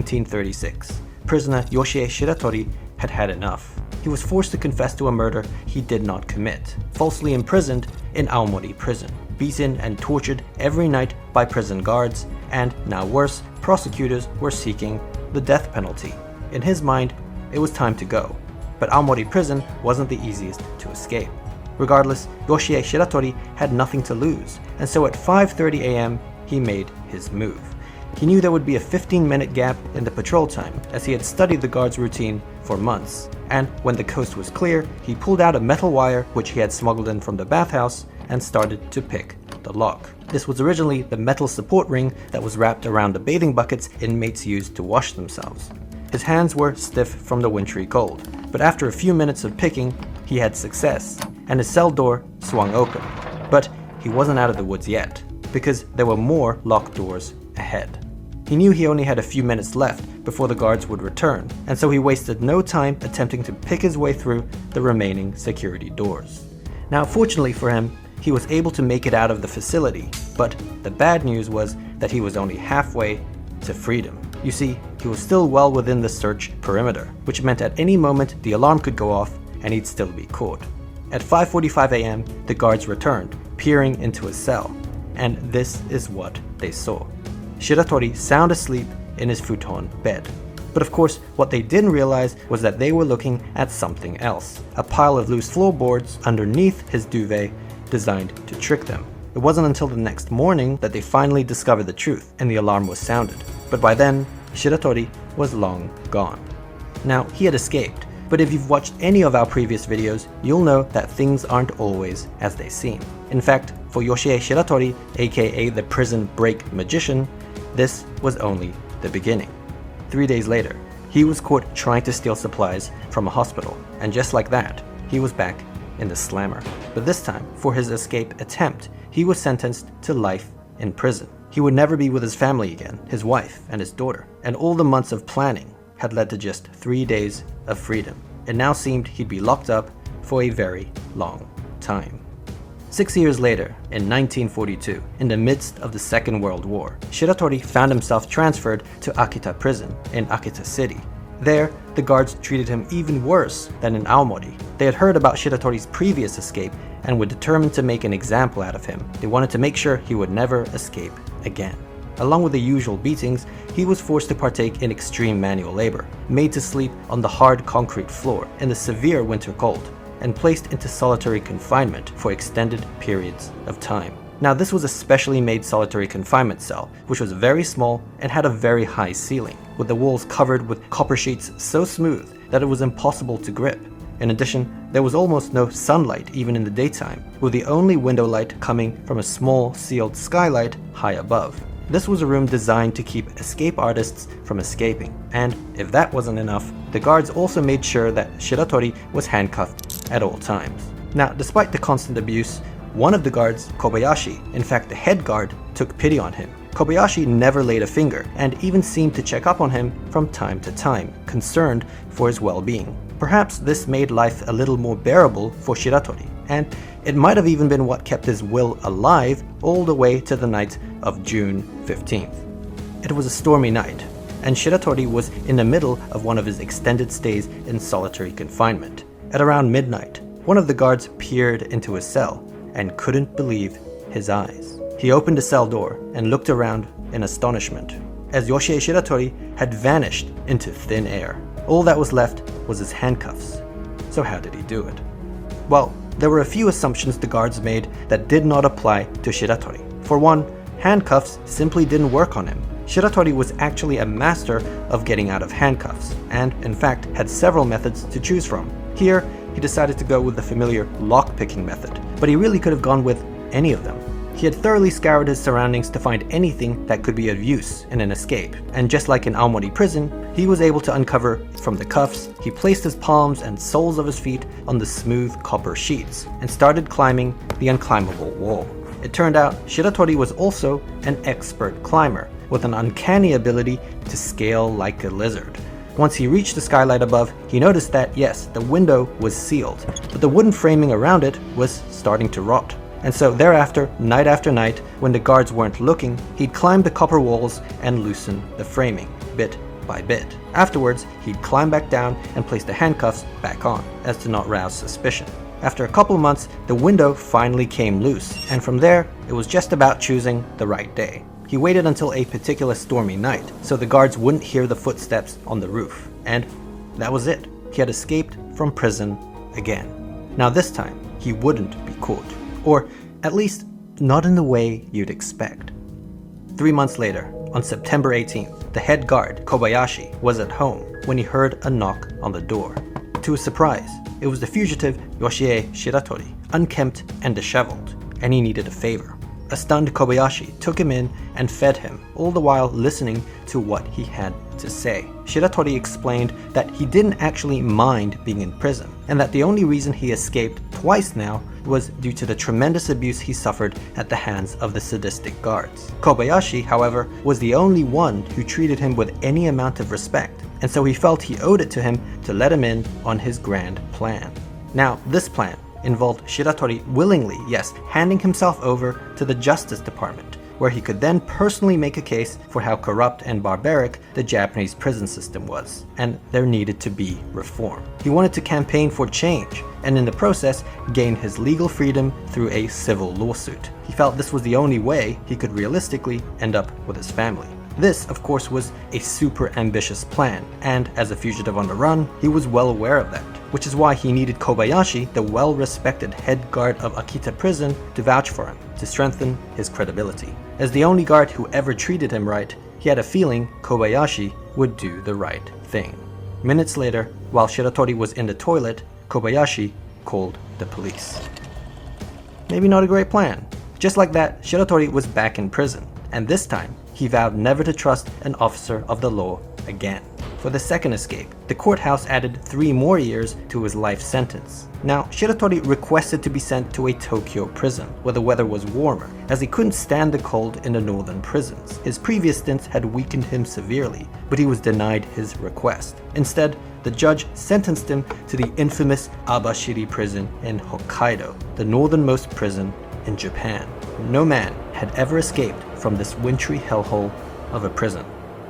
1936. Prisoner Yoshie Shiratori had had enough. He was forced to confess to a murder he did not commit, falsely imprisoned in Aomori Prison, beaten and tortured every night by prison guards, and, now worse, prosecutors were seeking the death penalty. In his mind, it was time to go, but Aomori Prison wasn't the easiest to escape. Regardless, Yoshie Shiratori had nothing to lose, and so at 5:30 a.m. he made his move. He knew there would be a 15-minute gap in the patrol time, as he had studied the guard's routine for months, and when the coast was clear, he pulled out a metal wire which he had smuggled in from the bathhouse and started to pick the lock. This was originally the metal support ring that was wrapped around the bathing buckets inmates used to wash themselves. His hands were stiff from the wintry cold, but after a few minutes of picking, he had success, and his cell door swung open. But he wasn't out of the woods yet, because there were more locked doors ahead. He knew he only had a few minutes left before the guards would return, and so he wasted no time attempting to pick his way through the remaining security doors. Now, fortunately for him, he was able to make it out of the facility, but the bad news was that he was only halfway to freedom. You see, he was still well within the search perimeter, which meant at any moment the alarm could go off and he'd still be caught. At 5:45 a.m., the guards returned, peering into his cell, and this is what they saw. Shiratori sound asleep in his futon bed. But of course, what they didn't realize was that they were looking at something else, a pile of loose floorboards underneath his duvet designed to trick them. It wasn't until the next morning that they finally discovered the truth and the alarm was sounded. But by then, Shiratori was long gone. Now, he had escaped, but if you've watched any of our previous videos, you'll know that things aren't always as they seem. In fact, for Yoshie Shiratori, aka the prison break magician, this was only the beginning. 3 days later, he was caught trying to steal supplies from a hospital, and just like that, he was back in the slammer. But this time, for his escape attempt, he was sentenced to life in prison. He would never be with his family again, his wife and his daughter, and all the months of planning had led to just 3 days of freedom. It now seemed he'd be locked up for a very long time. 6 years later, in 1942, in the midst of the Second World War, Shiratori found himself transferred to Akita Prison in Akita City. There, the guards treated him even worse than in Aomori. They had heard about Shiratori's previous escape and were determined to make an example out of him. They wanted to make sure he would never escape again. Along with the usual beatings, he was forced to partake in extreme manual labor, made to sleep on the hard concrete floor in the severe winter cold, and placed into solitary confinement for extended periods of time. Now, this was a specially made solitary confinement cell, which was very small and had a very high ceiling, with the walls covered with copper sheets so smooth that it was impossible to grip. In addition, there was almost no sunlight even in the daytime, with the only window light coming from a small sealed skylight high above. This was a room designed to keep escape artists from escaping, and if that wasn't enough, the guards also made sure that Shiratori was handcuffed at all times. Now, despite the constant abuse, one of the guards, Kobayashi, in fact the head guard, took pity on him. Kobayashi never laid a finger and even seemed to check up on him from time to time, concerned for his well-being. Perhaps this made life a little more bearable for Shiratori, and it might have even been what kept his will alive all the way to the night of June 15th. It was a stormy night, and Shiratori was in the middle of one of his extended stays in solitary confinement. At around midnight, one of the guards peered into his cell and couldn't believe his eyes. He opened the cell door and looked around in astonishment, as Yoshie Shiratori had vanished into thin air. All that was left was his handcuffs. So how did he do it? Well, there were a few assumptions the guards made that did not apply to Shiratori. For one, handcuffs simply didn't work on him. Shiratori was actually a master of getting out of handcuffs, and in fact had several methods to choose from. Here, he decided to go with the familiar lock-picking method, but he really could have gone with any of them. He had thoroughly scoured his surroundings to find anything that could be of use in an escape, and just like in Aomori Prison, he was able to uncover from the cuffs. He placed his palms and soles of his feet on the smooth copper sheets and started climbing the unclimbable wall. It turned out Shiratori was also an expert climber, with an uncanny ability to scale like a lizard. Once he reached the skylight above, he noticed that, yes, the window was sealed, but the wooden framing around it was starting to rot. And so thereafter, night after night, when the guards weren't looking, he'd climb the copper walls and loosen the framing, bit by bit. Afterwards, he'd climb back down and place the handcuffs back on, as to not rouse suspicion. After a couple months, the window finally came loose, and from there, it was just about choosing the right day. He waited until a particular stormy night, so the guards wouldn't hear the footsteps on the roof. And that was it. He had escaped from prison again. Now this time, he wouldn't be caught. Or at least, not in the way you'd expect. 3 months later, on September 18th, the head guard, Kobayashi, was at home when he heard a knock on the door. To his surprise, it was the fugitive Yoshie Shiratori, unkempt and disheveled, and he needed a favor. A stunned Kobayashi took him in and fed him, all the while listening to what he had to say. Shiratori explained that he didn't actually mind being in prison, and that the only reason he escaped twice now was due to the tremendous abuse he suffered at the hands of the sadistic guards. Kobayashi, however, was the only one who treated him with any amount of respect, and so he felt he owed it to him to let him in on his grand plan. Now, this plan involved Shiratori willingly, yes, handing himself over to the Justice Department, where he could then personally make a case for how corrupt and barbaric the Japanese prison system was, and there needed to be reform. He wanted to campaign for change, and in the process, gain his legal freedom through a civil lawsuit. He felt this was the only way he could realistically end up with his family. This, of course, was a super ambitious plan, and as a fugitive on the run, he was well aware of that, which is why he needed Kobayashi, the well-respected head guard of Akita Prison, to vouch for him, to strengthen his credibility. As the only guard who ever treated him right, he had a feeling Kobayashi would do the right thing. Minutes later, while Shiratori was in the toilet, Kobayashi called the police. Maybe not a great plan. Just like that, Shiratori was back in prison, and this time, he vowed never to trust an officer of the law again. For the second escape, the courthouse added 3 more years to his life sentence. Now, Shiratori requested to be sent to a Tokyo prison, where the weather was warmer, as he couldn't stand the cold in the northern prisons. His previous stints had weakened him severely, but he was denied his request. Instead, the judge sentenced him to the infamous Abashiri prison in Hokkaido, the northernmost prison in Japan. No man had ever escaped from this wintry hellhole of a prison.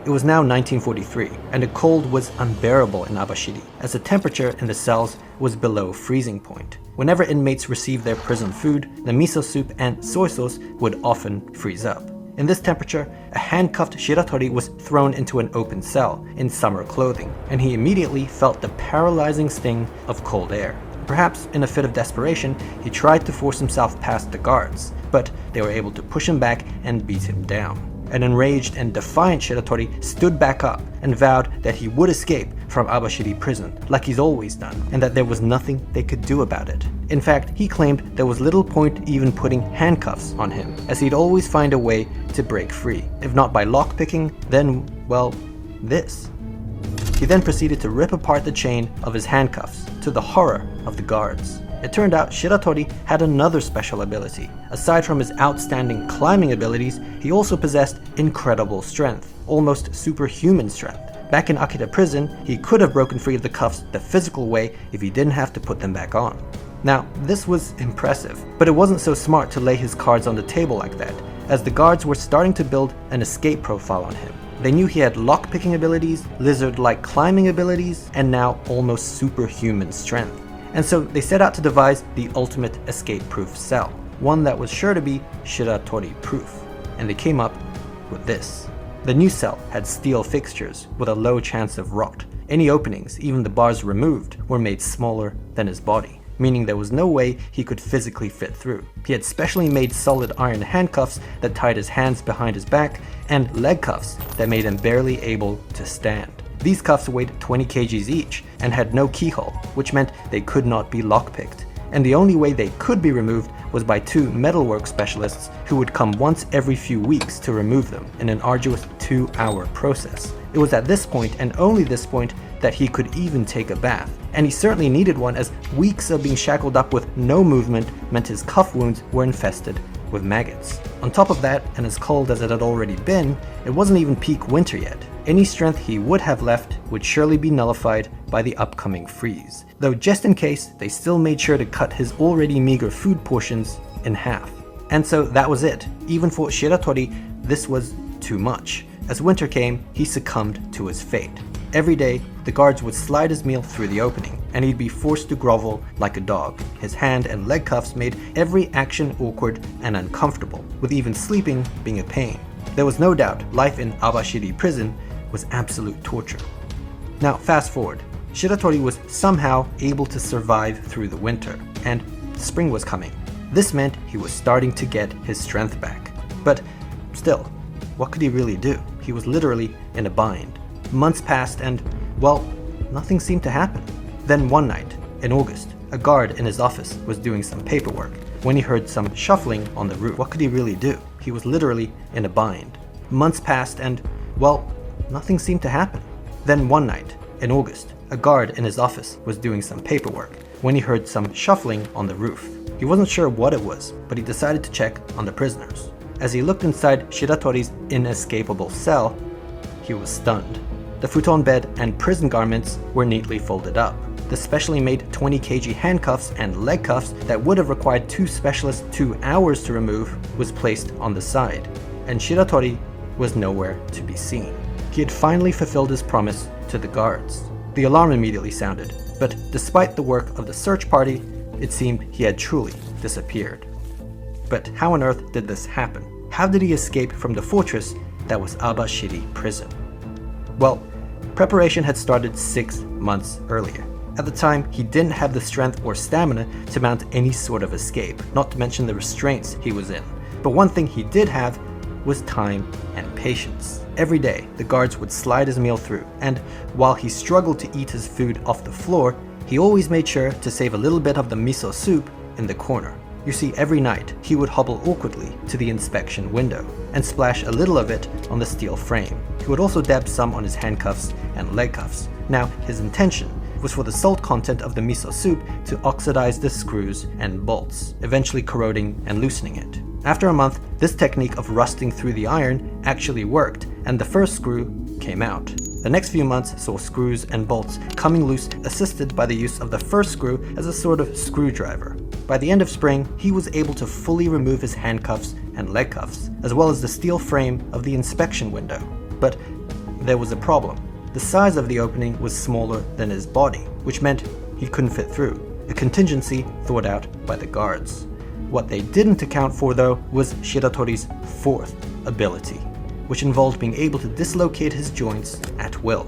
It was now 1943, and the cold was unbearable in Abashiri, as the temperature in the cells was below freezing point. Whenever inmates received their prison food, the miso soup and soy sauce would often freeze up. In this temperature, a handcuffed Shiratori was thrown into an open cell in summer clothing, and he immediately felt the paralyzing sting of cold air. Perhaps in a fit of desperation, he tried to force himself past the guards, but they were able to push him back and beat him down. An enraged and defiant Shiratori stood back up and vowed that he would escape from Abashiri prison, like he's always done, and that there was nothing they could do about it. In fact, he claimed there was little point even putting handcuffs on him, as he'd always find a way to break free. If not by lockpicking, then, well, this. He then proceeded to rip apart the chain of his handcuffs, to the horror of the guards. It turned out Shiratori had another special ability. Aside from his outstanding climbing abilities, he also possessed incredible strength, almost superhuman strength. Back in Akita Prison, he could have broken free of the cuffs the physical way if he didn't have to put them back on. Now, this was impressive, but it wasn't so smart to lay his cards on the table like that, as the guards were starting to build an escape profile on him. They knew he had lockpicking abilities, lizard-like climbing abilities, and now almost superhuman strength. And so they set out to devise the ultimate escape-proof cell, one that was sure to be Shiratori-proof. And they came up with this. The new cell had steel fixtures with a low chance of rot. Any openings, even the bars removed, were made smaller than his body, meaning there was no way he could physically fit through. He had specially made solid iron handcuffs that tied his hands behind his back, and leg cuffs that made him barely able to stand. These cuffs weighed 20 kgs each and had no keyhole, which meant they could not be lockpicked. And the only way they could be removed was by 2 metalwork specialists who would come once every few weeks to remove them in an arduous 2-hour process. It was at this point, and only this point, that he could even take a bath. And he certainly needed one, as weeks of being shackled up with no movement meant his cuff wounds were infested with maggots. On top of that, and as cold as it had already been, it wasn't even peak winter yet. Any strength he would have left would surely be nullified by the upcoming freeze, though just in case, they still made sure to cut his already meager food portions in half. And so that was it. Even for Shiratori, this was too much. As winter came, he succumbed to his fate. Every day, the guards would slide his meal through the opening, and he'd be forced to grovel like a dog. His hand and leg cuffs made every action awkward and uncomfortable, with even sleeping being a pain. There was no doubt life in Abashiri prison was absolute torture. Now, fast forward. Shiratori was somehow able to survive through the winter, and spring was coming. This meant he was starting to get his strength back. But still, what could he really do? He was literally in a bind. Months passed and, well, nothing seemed to happen. Then one night, in August, a guard in his office was doing some paperwork when he heard some shuffling on the roof. What could he really do? He was literally in a bind. Months passed and, well, nothing seemed to happen. Then one night, in August, a guard in his office was doing some paperwork when he heard some shuffling on the roof. He wasn't sure what it was, but he decided to check on the prisoners. As he looked inside Shiratori's inescapable cell, he was stunned. The futon bed and prison garments were neatly folded up. The specially made 20 kg handcuffs and leg cuffs that would have required two specialists 2 hours to remove was placed on the side, and Shiratori was nowhere to be seen. He had finally fulfilled his promise to the guards. The alarm immediately sounded, but despite the work of the search party, it seemed he had truly disappeared. But how on earth did this happen? How did he escape from the fortress that was Abashiri prison? Well, preparation had started 6 months earlier. At the time, he didn't have the strength or stamina to mount any sort of escape, not to mention the restraints he was in. But one thing he did have was time and patience. Every day, the guards would slide his meal through, and while he struggled to eat his food off the floor, he always made sure to save a little bit of the miso soup in the corner. You see, every night, he would hobble awkwardly to the inspection window and splash a little of it on the steel frame. He would also dab some on his handcuffs and leg cuffs. Now, his intention was for the salt content of the miso soup to oxidize the screws and bolts, eventually corroding and loosening it. After a month, this technique of rusting through the iron actually worked, and the first screw came out. The next few months saw screws and bolts coming loose, assisted by the use of the first screw as a sort of screwdriver. By the end of spring, he was able to fully remove his handcuffs and leg cuffs, as well as the steel frame of the inspection window. But there was a problem. The size of the opening was smaller than his body, which meant he couldn't fit through, a contingency thought out by the guards. What they didn't account for, though, was Shiratori's fourth ability, which involved being able to dislocate his joints at will.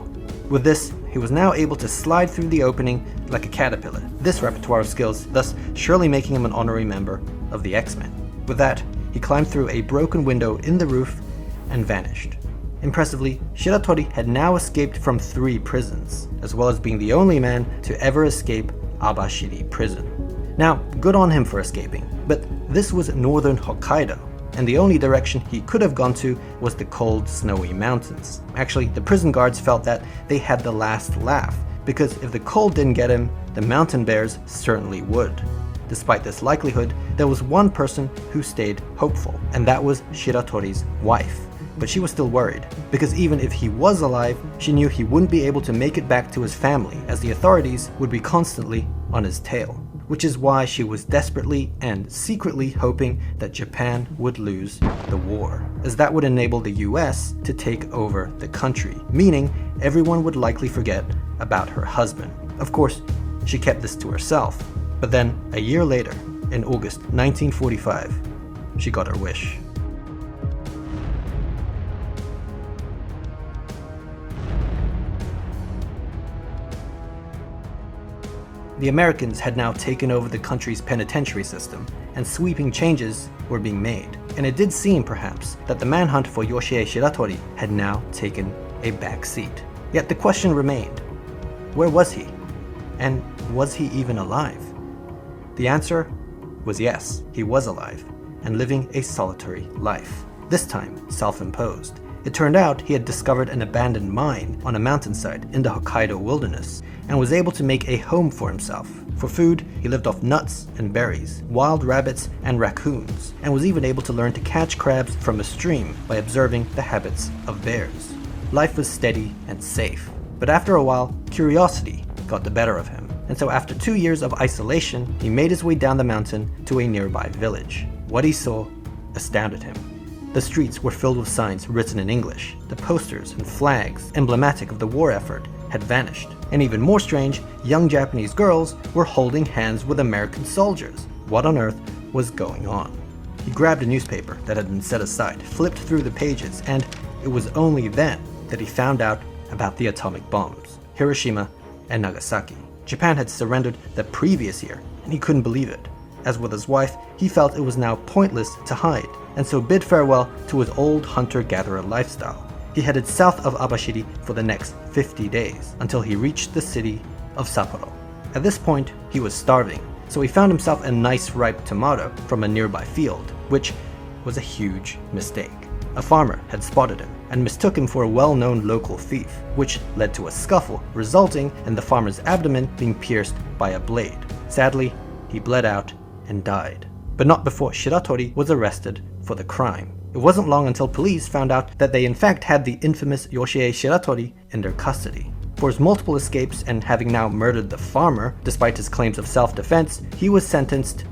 With this, he was now able to slide through the opening like a caterpillar. This repertoire of skills thus surely making him an honorary member of the X-Men. With that, he climbed through a broken window in the roof and vanished. Impressively, Shiratori had now escaped from 3 prisons, as well as being the only man to ever escape Abashiri prison. Now, good on him for escaping, but this was northern Hokkaido, and the only direction he could have gone to was the cold, snowy mountains. Actually, the prison guards felt that they had the last laugh, because if the cold didn't get him, the mountain bears certainly would. Despite this likelihood, there was one person who stayed hopeful, and that was Shiratori's wife. But she was still worried, because even if he was alive, she knew he wouldn't be able to make it back to his family, as the authorities would be constantly on his tail. Which is why she was desperately and secretly hoping that Japan would lose the war, as that would enable the US to take over the country, meaning everyone would likely forget about her husband. Of course, she kept this to herself, but then a year later, in August 1945, she got her wish. The Americans had now taken over the country's penitentiary system, and sweeping changes were being made. And it did seem, perhaps, that the manhunt for Yoshie Shiratori had now taken a back seat. Yet the question remained, where was he? And was he even alive? The answer was yes, he was alive, and living a solitary life, this time self-imposed. It turned out he had discovered an abandoned mine on a mountainside in the Hokkaido wilderness, and was able to make a home for himself. For food, he lived off nuts and berries, wild rabbits and raccoons, and was even able to learn to catch crabs from a stream by observing the habits of bears. Life was steady and safe, but after a while, curiosity got the better of him. And so after 2 years of isolation, he made his way down the mountain to a nearby village. What he saw astounded him. The streets were filled with signs written in English. The posters and flags, emblematic of the war effort, had vanished. And even more strange, young Japanese girls were holding hands with American soldiers. What on earth was going on? He grabbed a newspaper that had been set aside, flipped through the pages, and it was only then that he found out about the atomic bombs, Hiroshima and Nagasaki. Japan had surrendered the previous year, and he couldn't believe it. As with his wife, he felt it was now pointless to hide, and so bid farewell to his old hunter-gatherer lifestyle. He headed south of Abashiri for the next 50 days, until he reached the city of Sapporo. At this point, he was starving, so he found himself a nice ripe tomato from a nearby field, which was a huge mistake. A farmer had spotted him and mistook him for a well-known local thief, which led to a scuffle, resulting in the farmer's abdomen being pierced by a blade. Sadly, he bled out and died, but not before Shiratori was arrested for the crime. It wasn't long until police found out that they in fact had the infamous Yoshie Shiratori in their custody. For his multiple escapes and having now murdered the farmer, despite his claims of self-defense, he was sentenced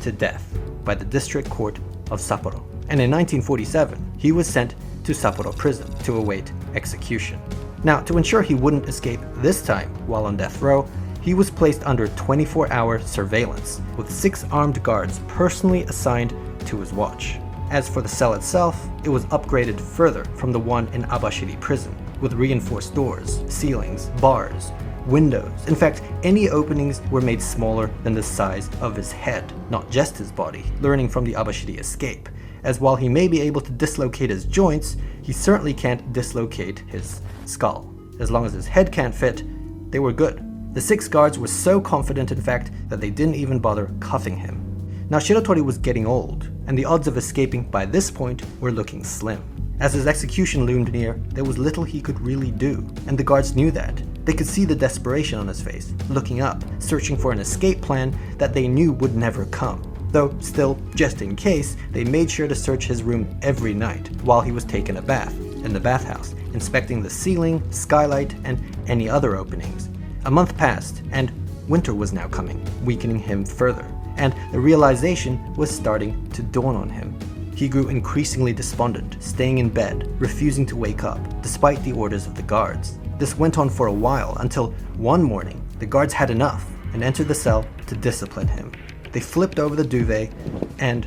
to death by the district court of Sapporo. And in 1947, he was sent to Sapporo Prison to await execution. Now, to ensure he wouldn't escape this time while on death row, he was placed under 24-hour surveillance, with 6 armed guards personally assigned to his watch. As for the cell itself, it was upgraded further from the one in Abashiri prison, with reinforced doors, ceilings, bars, windows. In fact, any openings were made smaller than the size of his head, not just his body, learning from the Abashiri escape, as while he may be able to dislocate his joints, he certainly can't dislocate his skull. As long as his head can't fit, they were good. The 6 guards were so confident, in fact, that they didn't even bother cuffing him. Now, Shiratori was getting old, and the odds of escaping by this point were looking slim. As his execution loomed near, there was little he could really do, and the guards knew that. They could see the desperation on his face, looking up, searching for an escape plan that they knew would never come. Though still, just in case, they made sure to search his room every night while he was taking a bath in the bathhouse, inspecting the ceiling, skylight, and any other openings. A month passed, and winter was now coming, weakening him further, and the realization was starting to dawn on him. He grew increasingly despondent, staying in bed, refusing to wake up, despite the orders of the guards. This went on for a while until one morning, the guards had enough and entered the cell to discipline him. They flipped over the duvet, and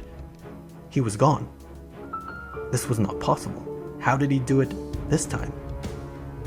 he was gone. This was not possible. How did he do it this time?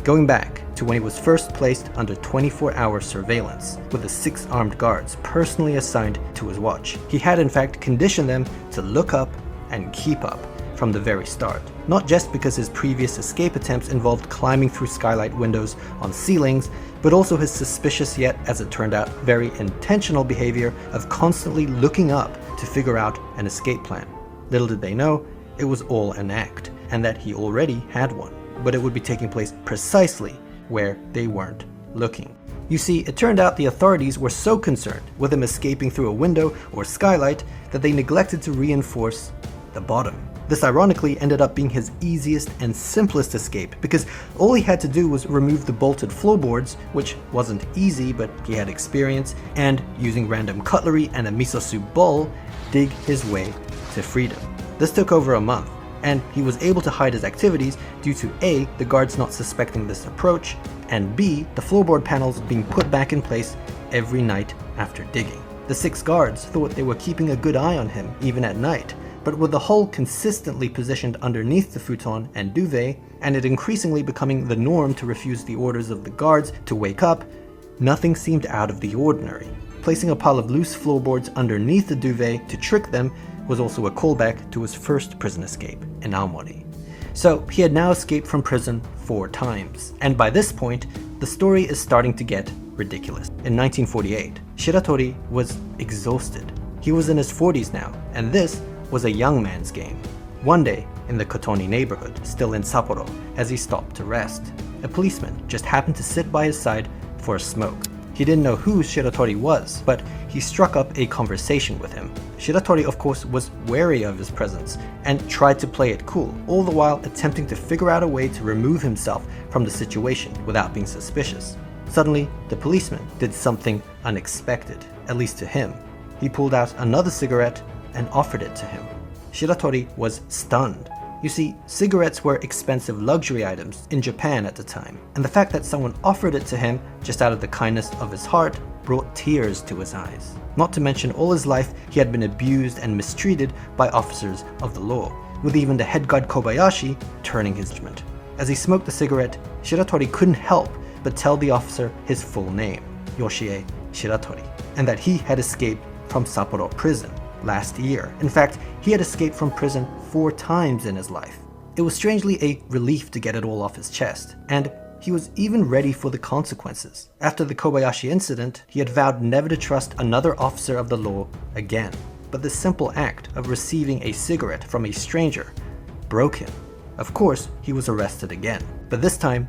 Going back to when he was first placed under 24-hour surveillance with the 6 armed guards personally assigned to his watch, he had in fact conditioned them to look up and keep up from the very start. Not just because his previous escape attempts involved climbing through skylight windows on ceilings, but also his suspicious yet, as it turned out, very intentional behavior of constantly looking up to figure out an escape plan. Little did they know, it was all an act, and that he already had one, but it would be taking place precisely where they weren't looking. You see, it turned out the authorities were so concerned with him escaping through a window or skylight that they neglected to reinforce the bottom. This ironically ended up being his easiest and simplest escape, because all he had to do was remove the bolted floorboards, which wasn't easy but he had experience, and using random cutlery and a miso soup bowl, dig his way to freedom. This took over a month, and he was able to hide his activities due to A, the guards not suspecting this approach, and B, the floorboard panels being put back in place every night after digging. The 6 guards thought they were keeping a good eye on him even at night, but with the hole consistently positioned underneath the futon and duvet, and it increasingly becoming the norm to refuse the orders of the guards to wake up, nothing seemed out of the ordinary. Placing a pile of loose floorboards underneath the duvet to trick them was also a callback to his first prison escape in Aomori. So he had now escaped from prison 4 times, and by this point, the story is starting to get ridiculous. In 1948, Shiratori was exhausted. He was in his 40s now, and this was a young man's game. One day, in the Kotoni neighborhood, still in Sapporo, as he stopped to rest, a policeman just happened to sit by his side for a smoke. He didn't know who Shiratori was, but he struck up a conversation with him. Shiratori, of course, was wary of his presence and tried to play it cool, all the while attempting to figure out a way to remove himself from the situation without being suspicious. Suddenly, the policeman did something unexpected, at least to him. He pulled out another cigarette and offered it to him. Shiratori was stunned. You see, cigarettes were expensive luxury items in Japan at the time, and the fact that someone offered it to him just out of the kindness of his heart brought tears to his eyes. Not to mention, all his life he had been abused and mistreated by officers of the law, with even the head guard Kobayashi turning his judgment. As he smoked the cigarette, Shiratori couldn't help but tell the officer his full name, Yoshie Shiratori, and that he had escaped from Sapporo Prison last year. In fact, he had escaped from prison 4 times in his life. It was strangely a relief to get it all off his chest, and he was even ready for the consequences. After the Kobayashi incident, he had vowed never to trust another officer of the law again. But the simple act of receiving a cigarette from a stranger broke him. Of course, he was arrested again, but this time,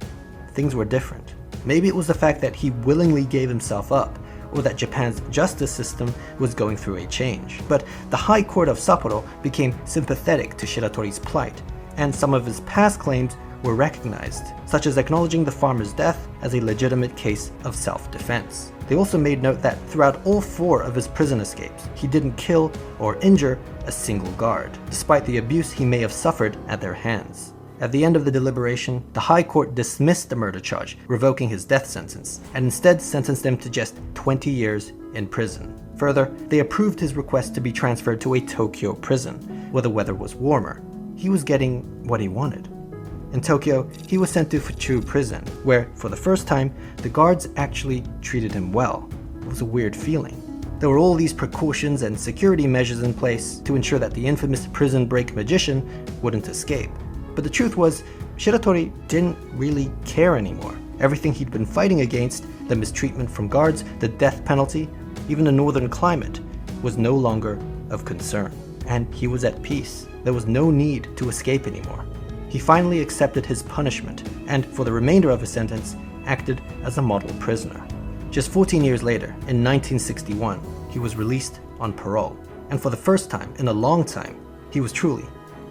things were different. Maybe it was the fact that he willingly gave himself up, or that Japan's justice system was going through a change. But the High Court of Sapporo became sympathetic to Shiratori's plight, and some of his past claims were recognized, such as acknowledging the farmer's death as a legitimate case of self-defense. They also made note that throughout all 4 of his prison escapes, he didn't kill or injure a single guard, despite the abuse he may have suffered at their hands. At the end of the deliberation, the High Court dismissed the murder charge, revoking his death sentence, and instead sentenced him to just 20 years in prison. Further, they approved his request to be transferred to a Tokyo prison, where the weather was warmer. He was getting what he wanted. In Tokyo, he was sent to Fugitive prison, where, for the first time, the guards actually treated him well. It was a weird feeling. There were all these precautions and security measures in place to ensure that the infamous prison break magician wouldn't escape. But the truth was, Shiratori didn't really care anymore. Everything he'd been fighting against, the mistreatment from guards, the death penalty, even the northern climate, was no longer of concern. And he was at peace. There was no need to escape anymore. He finally accepted his punishment, and for the remainder of his sentence, acted as a model prisoner. Just 14 years later, in 1961, he was released on parole, and for the first time in a long time, he was truly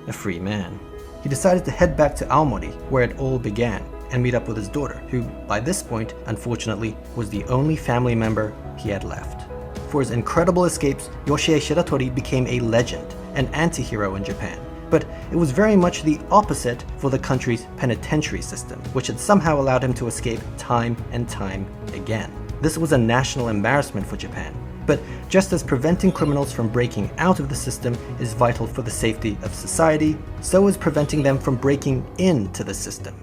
a free man. He decided to head back to Aomori, where it all began, and meet up with his daughter, who, by this point, unfortunately, was the only family member he had left. For his incredible escapes, Yoshie Shiratori became a legend, an anti-hero in Japan. But it was very much the opposite for the country's penitentiary system, which had somehow allowed him to escape time and time again. This was a national embarrassment for Japan. But just as preventing criminals from breaking out of the system is vital for the safety of society, so is preventing them from breaking into the system.